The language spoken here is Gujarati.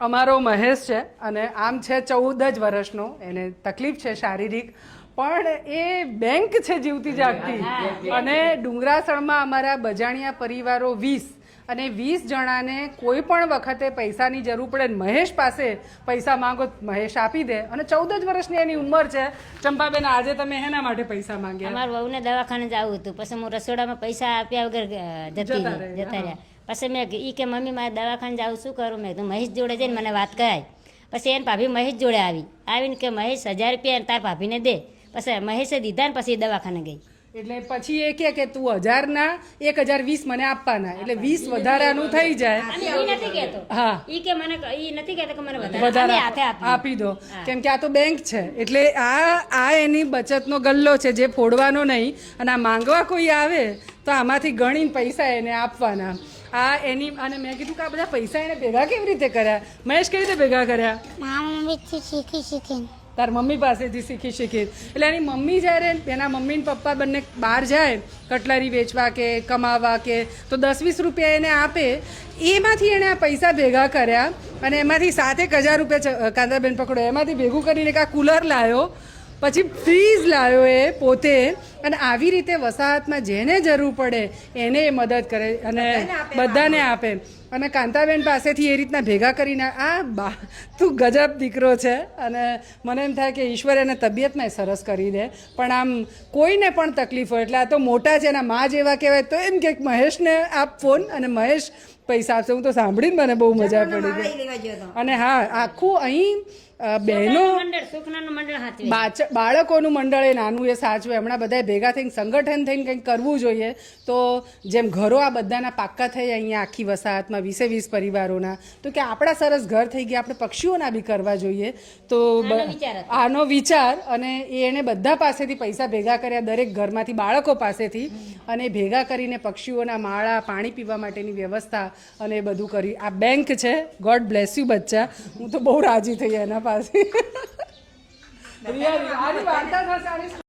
અમારો મહેશ છે અને આમ છે 14 જ વર્ષનો, એને તકલીફ છે શારીરિક, પણ એ બેંક છે જીવતી જાગતી. અને ડુંગરાસણમાં અમારા બજાણિયા પરિવારો 20 અને 20 જણાને કોઈ પણ વખતે પૈસાની જરૂર પડે ને મહેશ પાસે પૈસા માંગો મહેશ આપી દે. અને 14 જ વર્ષની એની ઉંમર છે. ચંપાબેન, આજે તમે એના માટે પૈસા માંગ્યા? અમારા વહુને દવાખાને જવું હતું, પછી હું રસોડામાં પૈસા આપ્યા વગર જતા રહ્યા. પછી મેં ઈ કે મમ્મી મારે દવાખાને જાઉં, શું કરું? મેં કીધું મહેશ જોડે જઈને મને વાત કરાય. પછી એને ભાભી મહેશ જોડે આવીને કે મહેશ 1000 રૂપિયા તાર ભાભીને દે. પછી મહેશે દીધા ને પછી દવાખાને ગઈ. એટલે પછી એ કે તું 1000 ના 1020 મને આપવાના, એટલે 20 વધારાનું થઈ જાય. હા, ઈ કે મને ઈ નથી કહેતો કે મને વધારે આપી દો, કેમ કે આ તો બેંક છે. એટલે આ એની બચતનો ગલ્લો છે જે ફોડવાનો નહીં. અને આ માંગવા કોઈ આવે તો આમાંથી ગણીને પૈસા એને આપવાના. આ એની. અને મેં કીધું કે આ બધા પૈસા એને ભેગા કેવી રીતે કર્યા? મહેશ, કેવી રીતે ભેગા કર્યા? મમ્મીથી શીખીને. તાર મમ્મી પાસેથી શીખી. એટલે એની મમ્મી જ્યારે એના મમ્મી ને પપ્પા બંને બહાર જાય કટલરી વેચવા કે કમાવા કે, તો 10-20 રૂપિયા એને આપે. એમાંથી એણે આ પૈસા ભેગા કર્યા અને એમાંથી 7-1000 રૂપિયા, કાંતાબેન પકડો, એમાંથી ભેગું કરીને એક આ કુલર લાવ્યો, પછી ફ્રીજ લાવ્યો એ પોતે. અને આવી રીતે વસાહતમાં જેને જરૂર પડે એને એ મદદ કરે અને બધાને આપે. અને કાંતાબેન પાસેથી એ રીતના ભેગા કરીને તું ગજબ દીકરો છે. અને મને એમ થાય કે ઈશ્વર એને તબિયતમાં સરસ કરી દે. પણ આમ કોઈને પણ તકલીફ હોય એટલે આ તો મોટા છે, એના મા જેવા કહેવાય, તો એમ કે મહેશને આપ ફોન અને મહેશ પૈસા આપશે. હું તો સાંભળીને મને બહુ મજા પડી ગઈ. અને હા, આખું અહીં બહેનો બાળકોનું મંડળ એ નાનું એ સાચવે. હમણાં બધા ભેગા થઈને સંગઠન થઈને કંઈક કરવું જોઈએ. તો જેમ ઘરો આ બધાના પાક્કા થઈ અહીંયા આખી વસાહતમાં 20 પરિવારોના, તો કે આપણા સરસ ઘર થઈ ગયા, આપણે પક્ષીઓના બી કરવા જોઈએ. તો આનો વિચાર. અને એણે બધા પાસેથી પૈસા ભેગા કર્યા, દરેક ઘરમાંથી બાળકો પાસેથી, અને ભેગા કરીને પક્ષીઓના માળા, પાણી પીવા માટેની વ્યવસ્થા અને એ બધું કરી. આ બેંક છે. ગોડ બ્લેસ યુ બચ્ચા. હું તો બહુ રાજી થઈ એના પાસે. આની વાર્તા થશે.